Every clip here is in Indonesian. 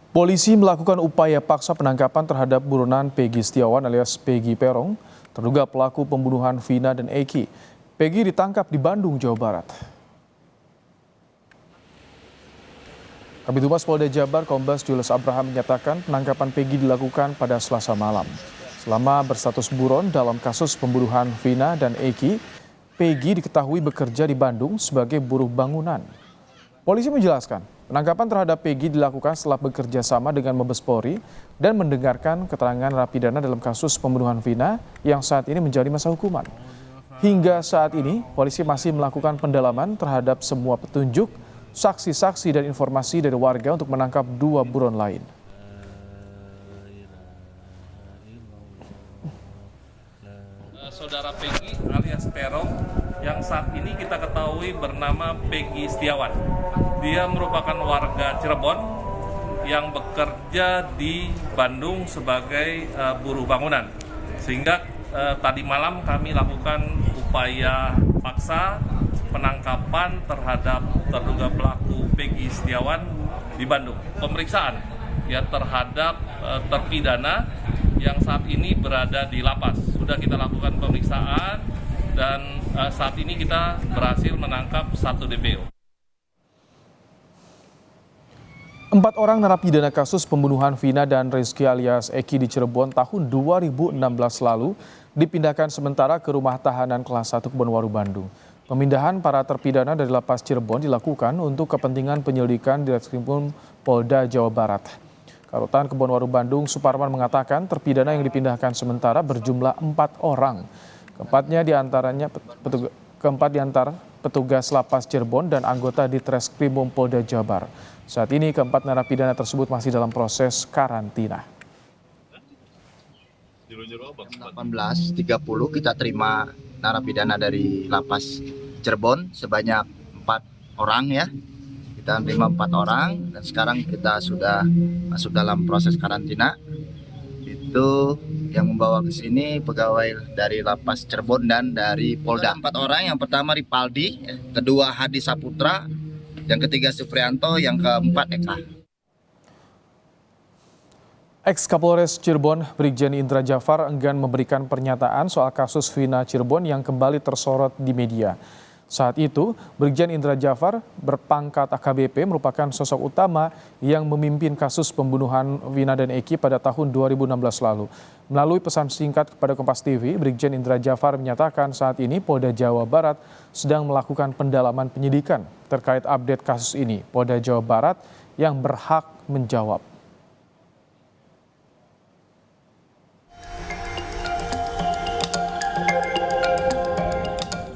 Polisi melakukan upaya paksa penangkapan terhadap buronan Peggy Setiawan alias Peggy Peron, terduga pelaku pembunuhan Vina dan Eki. Peggy ditangkap di Bandung, Jawa Barat. Kabid Humas Polda Jabar Kombes Julius Abraham menyatakan penangkapan Peggy dilakukan pada Selasa malam. Selama berstatus buron dalam kasus pembunuhan Vina dan Eki, Peggy diketahui bekerja di Bandung sebagai buruh bangunan. Polisi menjelaskan, penangkapan terhadap Peggy dilakukan setelah bekerja sama dengan Mabes Polri dan mendengarkan keterangan narapidana dalam kasus pembunuhan Vina yang saat ini menjadi masa hukuman. Hingga saat ini, polisi masih melakukan pendalaman terhadap semua petunjuk, saksi-saksi dan informasi dari warga untuk menangkap dua buron lain. Saudara Peggy alias Peron yang saat ini kita ketahui bernama Peggy Setiawan. Dia merupakan warga Cirebon yang bekerja di Bandung sebagai buruh bangunan. Sehingga tadi malam kami lakukan upaya paksa penangkapan terhadap terduga pelaku Peggy Setiawan di Bandung. Pemeriksaan ya terhadap terpidana yang saat ini berada di lapas. Sudah kita lakukan pemeriksaan dan saat ini kita berhasil menangkap 1 DPO. 4 orang narapidana kasus pembunuhan Vina dan Rizky alias Eki di Cirebon tahun 2016 lalu dipindahkan sementara ke rumah tahanan kelas 1 Kebonwaru, Bandung. Pemindahan para terpidana dari lapas Cirebon dilakukan untuk kepentingan penyelidikan di Reskrim Polda Jawa Barat. Karutan Kebonwaru Bandung Suparman mengatakan terpidana yang dipindahkan sementara berjumlah 4 orang. Keempat di antara petugas lapas Cirebon dan anggota di Treskrimum Polda Jabar. Saat ini keempat narapidana tersebut masih dalam proses karantina. 18.30 kita terima narapidana dari lapas Cirebon sebanyak 4 orang ya. Kita terima 4 orang dan sekarang kita sudah masuk dalam proses karantina. Itu yang membawa ke sini pegawai dari lapas Cirebon dan dari Polda. 4 orang, yang pertama Ripaldi, kedua Hadi Saputra, yang ketiga Suprianto, yang keempat Eka. Ex-Kapolres Cirebon Brigjen Indra Jafar enggan memberikan pernyataan soal kasus Vina Cirebon yang kembali tersorot di media. Saat itu, Brigjen Indra Jafar berpangkat AKBP merupakan sosok utama yang memimpin kasus pembunuhan Vina dan Eki pada tahun 2016 lalu. Melalui pesan singkat kepada Kompas TV, Brigjen Indra Jafar menyatakan saat ini Polda Jawa Barat sedang melakukan pendalaman penyidikan terkait update kasus ini. Polda Jawa Barat yang berhak menjawab.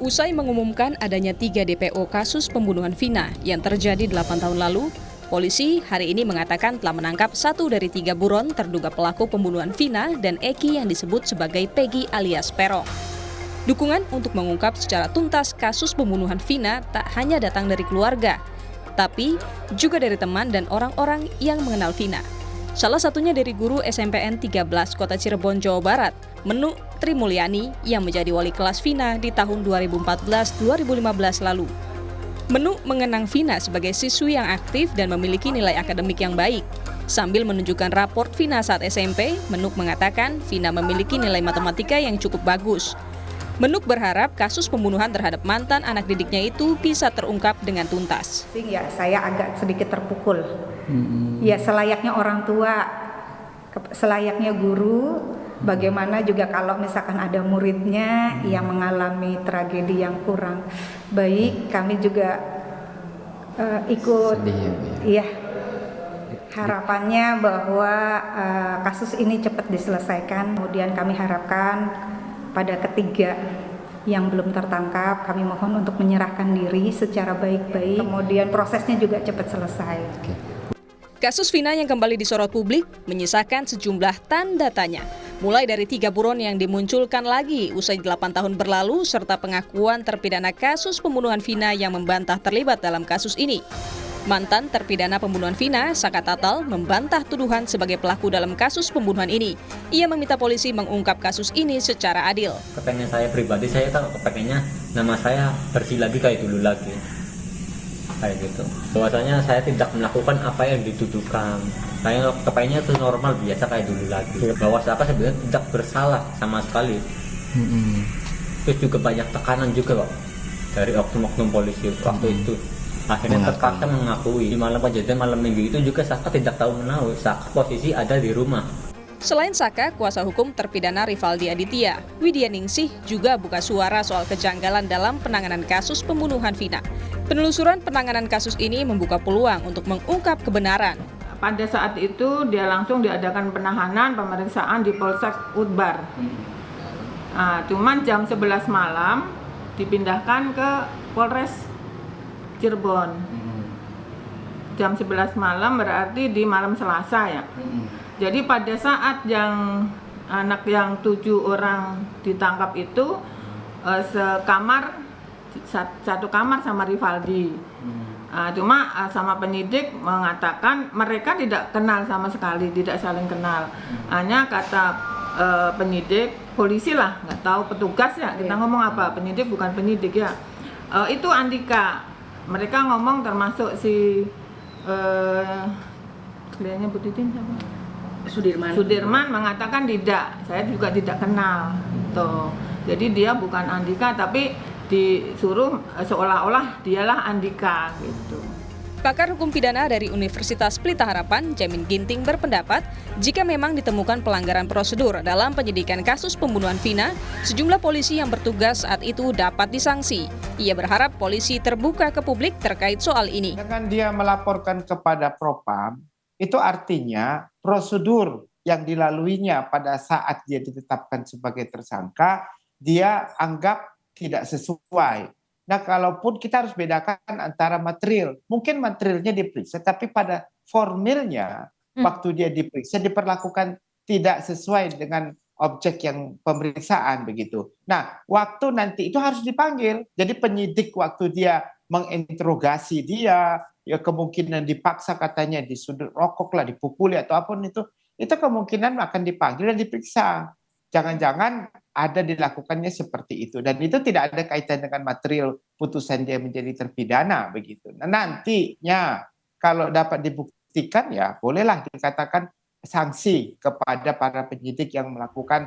Usai mengumumkan adanya 3 DPO kasus pembunuhan Vina yang terjadi 8 tahun lalu, polisi hari ini mengatakan telah menangkap 1 dari 3 buron terduga pelaku pembunuhan Vina dan Eki yang disebut sebagai Peggy alias Peron. Dukungan untuk mengungkap secara tuntas kasus pembunuhan Vina tak hanya datang dari keluarga, tapi juga dari teman dan orang-orang yang mengenal Vina. Salah satunya dari guru SMPN 13 Kota Cirebon, Jawa Barat, Menuk Tri Mulyani yang menjadi wali kelas Vina di tahun 2014-2015 lalu. Menuk mengenang Vina sebagai siswi yang aktif dan memiliki nilai akademik yang baik. Sambil menunjukkan raport Vina saat SMP, Menuk mengatakan Vina memiliki nilai matematika yang cukup bagus. Menuk berharap kasus pembunuhan terhadap mantan anak didiknya itu bisa terungkap dengan tuntas. Ya, saya agak sedikit terpukul. Ya, selayaknya orang tua, selayaknya guru, bagaimana juga kalau misalkan ada muridnya yang mengalami tragedi yang kurang baik, kami juga ikut. Iya. Harapannya bahwa kasus ini cepat diselesaikan. Kemudian kami harapkan pada ketiga yang belum tertangkap, kami mohon untuk menyerahkan diri secara baik-baik. Kemudian prosesnya juga cepat selesai. Kasus Vina yang kembali disorot publik menyisakan sejumlah tanda tanya. Mulai dari 3 buron yang dimunculkan lagi usai 8 tahun berlalu, serta pengakuan terpidana kasus pembunuhan Vina yang membantah terlibat dalam kasus ini. Mantan terpidana pembunuhan Vina, Saka Tatal, membantah tuduhan sebagai pelaku dalam kasus pembunuhan ini. Ia meminta polisi mengungkap kasus ini secara adil. Kepengen saya pribadi, saya tahu kepengennya nama saya bersih lagi kayak dulu lagi. kayak gitu. Bahwasanya saya tidak melakukan apa yang dituduhkan. Saya kepayanya itu normal biasa kayak dulu lagi. Bahwa saya sebenarnya tidak bersalah sama sekali. Terus juga banyak tekanan juga kok dari oknum-oknum polisi waktu itu. Akhirnya terpaksa mengakui. Di malam kejadian malam minggu itu juga Saka tidak tahu menahu. Saka posisi ada di rumah. Selain Saka, kuasa hukum terpidana Rivaldi Aditya, Widya Ningsih juga buka suara soal kejanggalan dalam penanganan kasus pembunuhan Vina. Penelusuran penanganan kasus ini membuka peluang untuk mengungkap kebenaran. Pada saat itu dia langsung diadakan penahanan pemeriksaan di Polsek Udbar. Cuman jam 11 malam dipindahkan ke Polres Cirebon. Jam 11 malam berarti di malam Selasa ya. Jadi pada saat yang anak yang 7 orang ditangkap itu satu kamar sama Rivaldi. Cuma sama penyidik mengatakan mereka tidak kenal sama sekali, tidak saling kenal. Hanya kata penyidik, polisi lah, nggak tahu petugas ya. Kita ngomong apa? Penyidik bukan penyidik ya. Itu Andika. Mereka ngomong termasuk si kliennya Bu Titin siapa? Sudirman mengatakan tidak, saya juga tidak kenal. Tuh. Jadi dia bukan Andika, tapi disuruh seolah-olah dialah Andika gitu. Pakar hukum pidana dari Universitas Pelita Harapan, Jamin Ginting berpendapat, jika memang ditemukan pelanggaran prosedur dalam penyidikan kasus pembunuhan Vina, sejumlah polisi yang bertugas saat itu dapat disanksi. Ia berharap polisi terbuka ke publik terkait soal ini. Dengan dia melaporkan kepada Propam, itu artinya prosedur yang dilaluinya pada saat dia ditetapkan sebagai tersangka, dia anggap tidak sesuai. Nah, kalaupun kita harus bedakan antara material, mungkin materialnya diperiksa, tapi pada formilnya waktu dia diperiksa diperlakukan tidak sesuai dengan objek yang pemeriksaan begitu. Nah, waktu nanti itu harus dipanggil. Jadi penyidik waktu dia menginterogasi dia, ya kemungkinan dipaksa katanya disudut rokok lah, dipukuli atau apapun itu kemungkinan akan dipanggil dan diperiksa. Jangan-jangan ada dilakukannya seperti itu, dan itu tidak ada kaitan dengan material putusan dia menjadi terpidana begitu. Nah, nantinya kalau dapat dibuktikan ya bolehlah dikatakan sanksi kepada para penyidik yang melakukan.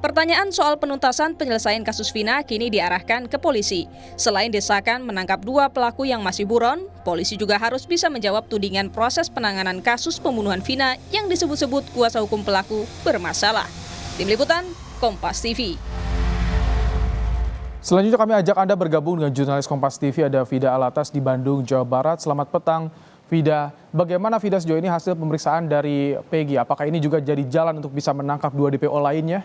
Pertanyaan soal penuntasan penyelesaian kasus Vina kini diarahkan ke polisi. Selain desakan menangkap 2 pelaku yang masih buron, polisi juga harus bisa menjawab tudingan proses penanganan kasus pembunuhan Vina yang disebut-sebut kuasa hukum pelaku bermasalah. Tim Liputan, Kompas TV. Selanjutnya kami ajak Anda bergabung dengan jurnalis Kompas TV, ada Vida Alatas di Bandung, Jawa Barat. Selamat petang, Vida. Bagaimana Vida sejauh ini hasil pemeriksaan dari Peggy? Apakah ini juga jadi jalan untuk bisa menangkap 2 DPO lainnya?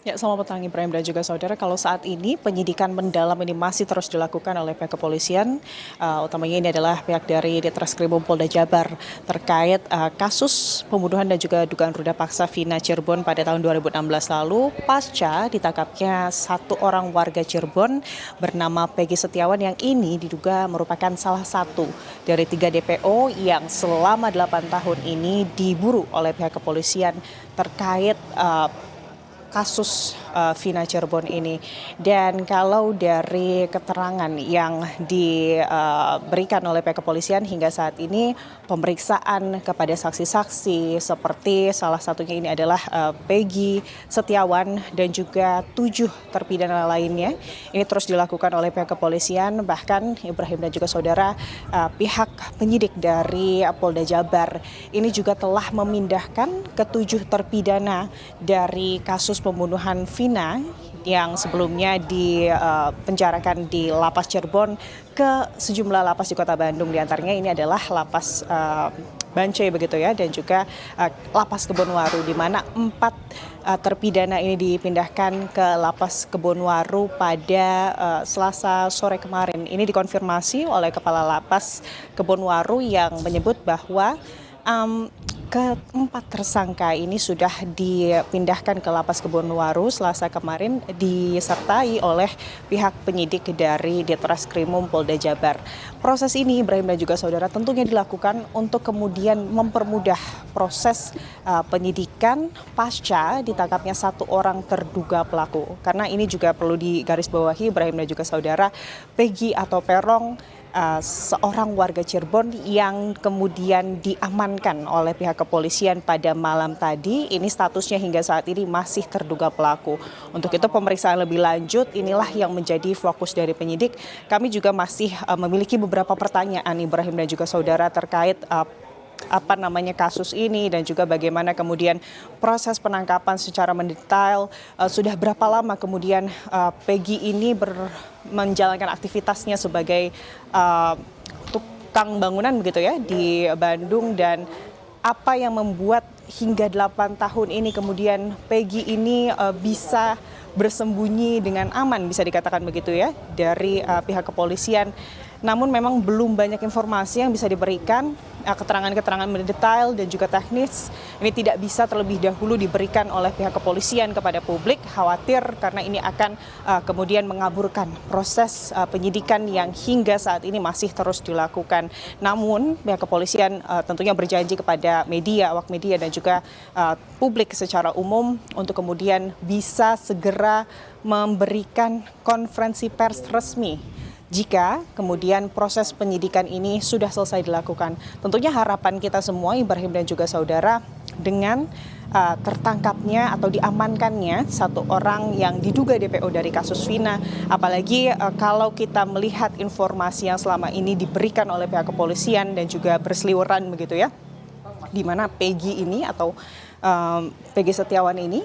Ya, selamat petang Ibrahim dan juga saudara. Kalau saat ini penyidikan mendalam ini masih terus dilakukan oleh pihak kepolisian, utamanya ini adalah pihak dari Ditreskrimum Polda Jabar terkait kasus pembunuhan dan juga dugaan ruda paksa Vina Cirebon pada tahun 2016 lalu, pasca ditangkapnya 1 orang warga Cirebon bernama Peggy Setiawan yang ini diduga merupakan salah satu dari 3 DPO yang selama 8 tahun ini diburu oleh pihak kepolisian terkait kasus Vina Cirebon ini. Dan kalau dari keterangan yang diberikan oleh pihak kepolisian hingga saat ini, pemeriksaan kepada saksi-saksi seperti salah satunya ini adalah Peggy Setiawan dan juga 7 terpidana lainnya, ini terus dilakukan oleh pihak kepolisian. Bahkan Ibrahim dan juga saudara, pihak penyidik dari Polda Jabar ini juga telah memindahkan ke-7 terpidana dari kasus pembunuhan Vina yang sebelumnya dipenjarakan di Lapas Cirebon ke sejumlah lapas di Kota Bandung. Di antaranya ini adalah Lapas Bancai begitu ya, dan juga Lapas Kebonwaru, di mana 4 terpidana ini dipindahkan ke Lapas Kebonwaru pada Selasa sore kemarin. Ini dikonfirmasi oleh Kepala Lapas Kebonwaru yang menyebut bahwa keempat tersangka ini sudah dipindahkan ke Lapas Kebonwaru Selasa kemarin disertai oleh pihak penyidik dari Ditreskrimum Polda Jabar. Proses ini Ibrahim dan juga saudara tentunya dilakukan untuk kemudian mempermudah proses penyidikan pasca ditangkapnya satu orang terduga pelaku. Karena ini juga perlu digarisbawahi Ibrahim dan juga saudara, Peggy atau Peron seorang warga Cirebon yang kemudian diamankan oleh pihak kepolisian pada malam tadi. Ini statusnya hingga saat ini masih terduga pelaku. Untuk itu pemeriksaan lebih lanjut inilah yang menjadi fokus dari penyidik. Kami juga masih memiliki beberapa pertanyaan Ibrahim dan juga saudara terkait kasus ini dan juga bagaimana kemudian proses penangkapan secara mendetail, sudah berapa lama kemudian Peggy ini menjalankan aktivitasnya sebagai tukang bangunan begitu ya di Bandung, dan apa yang membuat hingga 8 tahun ini kemudian Peggy ini bisa bersembunyi dengan aman, bisa dikatakan begitu ya, dari pihak kepolisian. Namun memang belum banyak informasi yang bisa diberikan, keterangan-keterangan mendetail dan juga teknis ini tidak bisa terlebih dahulu diberikan oleh pihak kepolisian kepada publik, khawatir karena ini akan kemudian mengaburkan proses penyidikan yang hingga saat ini masih terus dilakukan. Namun pihak kepolisian tentunya berjanji kepada media, awak media dan juga publik secara umum untuk kemudian bisa segera memberikan konferensi pers resmi jika kemudian proses penyidikan ini sudah selesai dilakukan. Tentunya harapan kita semua Ibrahim dan juga saudara dengan tertangkapnya atau diamankannya satu orang yang diduga DPO dari kasus Vina, apalagi kalau kita melihat informasi yang selama ini diberikan oleh pihak kepolisian dan juga berseliweran begitu ya, di mana Peggy ini atau Peggy Setiawan ini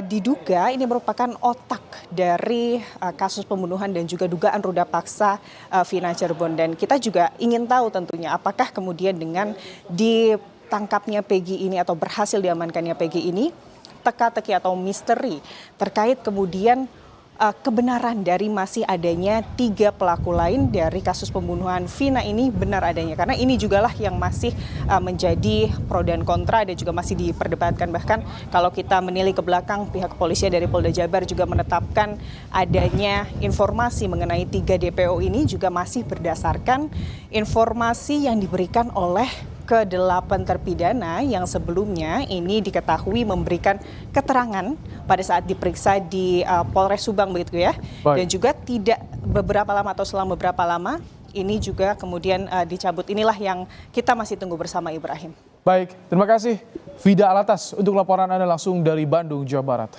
diduga ini merupakan otak dari kasus pembunuhan dan juga dugaan ruda paksa Vina Cirebon. Dan kita juga ingin tahu tentunya apakah kemudian dengan ditangkapnya Peggy ini atau berhasil diamankannya Peggy ini, teka-teki atau misteri terkait kemudian kebenaran dari masih adanya 3 pelaku lain dari kasus pembunuhan Vina ini benar adanya. Karena ini jugalah yang masih menjadi pro dan kontra dan juga masih diperdebatkan. Bahkan kalau kita menilik ke belakang, pihak kepolisian dari Polda Jabar juga menetapkan adanya informasi mengenai 3 DPO ini juga masih berdasarkan informasi yang diberikan oleh ke-8 terpidana yang sebelumnya ini diketahui memberikan keterangan pada saat diperiksa di Polres Subang begitu ya. Baik. Dan juga tidak beberapa lama atau selama beberapa lama ini juga kemudian dicabut. Inilah yang kita masih tunggu bersama Ibrahim. Baik, terima kasih Vida Alatas untuk laporan Anda langsung dari Bandung, Jawa Barat.